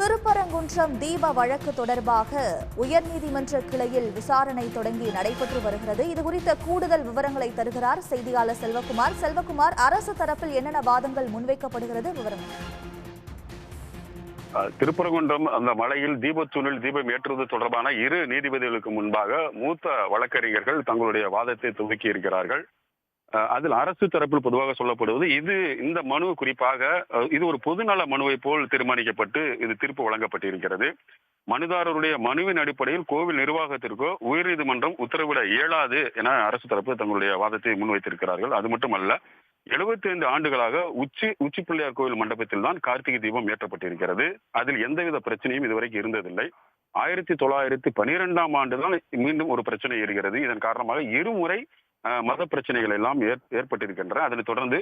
திருப்பரங்குன்றம் தீப வழக்கு தொடர்பாக உயர்நீதிமன்ற கிளையில் விசாரணை தொடங்கி நடைபெற்று வருகிறது. இதுகுறித்த கூடுதல் விவரங்களை தருகிறார் செய்தியாளர் செல்வகுமார். செல்வகுமார், அரசு தரப்பில் என்னென்ன வாதங்கள் முன்வைக்கப்படுகிறது, விவரம்? திருப்பரங்குன்றம் அந்த மலையில் தீபத்தூணில் தீபம் ஏற்றுவது தொடர்பான இரு நீதிபதிகளுக்கு முன்பாக மூத்த வழக்கறிஞர்கள் தங்களுடைய வாதத்தை துவக்கி இருக்கிறார்கள். அதில் அரசு தரப்பில் பொதுவாக சொல்லப்படுவது இந்த மனு குறிப்பாக இது ஒரு பொதுநல மனுவை போல் தீர்மானிக்கப்பட்டு இது தீர்ப்பு வழங்கப்பட்டிருக்கிறது. மனுதாரருடைய மனுவின் அடிப்படையில் கோவில் நிர்வாகத்திற்கோ உயர்நீதிமன்றம் உத்தரவிட இயலாது என அரசு தரப்பு தங்களுடைய வாதத்தை முன்வைத்திருக்கிறார்கள். அது மட்டுமல்ல, 75 ஆண்டுகளாக உச்சி பிள்ளையார் கோவில் மண்டபத்தில் தான் கார்த்திகை தீபம் ஏற்றப்பட்டிருக்கிறது. அதில் எந்தவித பிரச்சனையும் இதுவரைக்கும் இருந்ததில்லை. 1912ஆம் ஆண்டுதான் மீண்டும் ஒரு பிரச்சனை இருக்கிறது. இதன் காரணமாக இருமுறை மத பிரச்சனைகள் எல்லாம் ஏற்பட்டிருக்கின்றன. அதனைத் தொடர்ந்து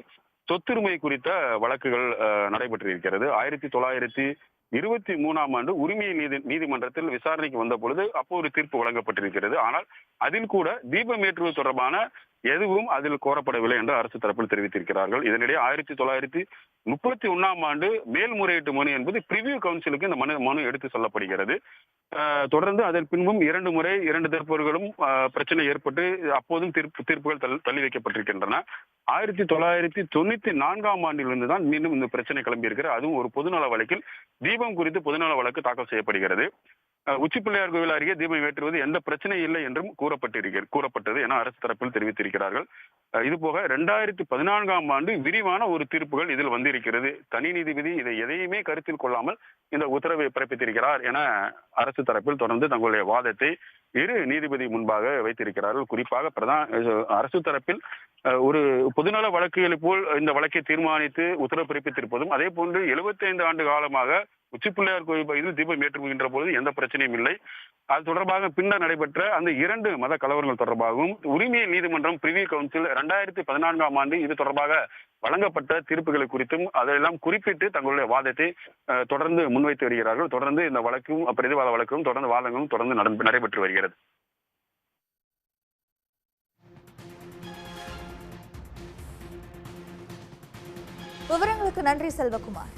சொத்துரிமை குறித்த வழக்குகள் நடைபெற்றிருக்கிறது. 1923ஆம் ஆண்டு உரிமையியல் நீதிமன்றத்தில் விசாரணைக்கு வந்த பொழுது அப்போ ஒரு தீர்ப்பு வழங்கப்பட்டிருக்கிறது. ஆனால் அதில் கூட தீபம் ஏற்றுவது தொடர்பான எதுவும் அதில் கோரப்படவில்லை என்று அரசு தரப்பில் தெரிவித்திருக்கிறார்கள். இதனிடையே 1931ஆம் ஆண்டு மேல்முறையீட்டு மனு என்பது பிரிவியூ கவுன்சிலுக்கு இந்த மனு எடுத்து செல்லப்படுகிறது. தொடர்ந்து அதன் பின்பும் 2 முறை 2 தரப்புகளும் பிரச்சனை ஏற்பட்டு அப்போதும் தீர்ப்புகள் தள்ளி வைக்கப்பட்டிருக்கின்றன. 1994ஆம் ஆண்டிலிருந்து தான் மீண்டும் இந்த பிரச்சனை கிளம்பியிருக்கிறது. அதுவும் ஒரு பொதுநல வழக்கில் தீபம் குறித்து பொதுநல வழக்கு தாக்கல் செய்யப்படுகிறது. உச்சி பிள்ளையார் கோவில் அருகே தீபம் ஏற்றுவது எந்த பிரச்சனை இல்லை என்றும் கூறப்பட்டது என அரசு தரப்பில் தெரிவித்திருக்கிறார்கள். இதுபோக 2014ஆம் ஆண்டு விரிவான ஒரு தீர்ப்புகள் இதில் வந்திருக்கிறது. தனி நீதிபதி இதை எதையுமே கருத்தில் கொள்ளாமல் இந்த உத்தரவை பிறப்பித்திருக்கிறார் என அரசு தரப்பில் தொடர்ந்து தங்களுடைய வாதத்தை இரு நீதிபதி முன்பாக வைத்திருக்கிறார்கள். குறிப்பாக அரசு தரப்பில் ஒரு பொதுநல வழக்குகளை போல் இந்த வழக்கை தீர்மானித்து உத்தரவு பிறப்பித்திருப்பதும், அதே போன்று 75 ஆண்டு காலமாக உச்சி பிள்ளையார் கோயில் பகுதியில் தீபம் ஏற்றுகின்ற பொழுது எந்த பிரச்சனையும் இல்லை. அது தொடர்பாக பின்னர் நடைபெற்ற அந்த 2 மத கலவரங்கள் தொடர்பாகவும் உரிமையியல் நீதிமன்றம் பிரிவியூ கவுன்சில் 2014ஆம் ஆண்டு இது தொடர்பாக வழங்கப்பட்ட தீர்ப்புகளை குறித்தும் அதையெல்லாம் குறிப்பிட்டு தங்களுடைய வாதத்தை தொடர்ந்து முன்வைத்து வருகிறார்கள். தொடர்ந்து இந்த வழக்கும் பிரதிவாத வழக்கும் தொடர்ந்து வாதங்களும் தொடர்ந்து நடைபெற்று வருகிறது. விவரங்களுக்கு நன்றி செல்வகுமார்.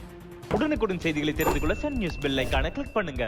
உடனுக்குடன் செய்திகளை தெரிந்து கொள்ள சன் நியூஸ் பெல் ஐகானை கிளிக் பண்ணுங்க.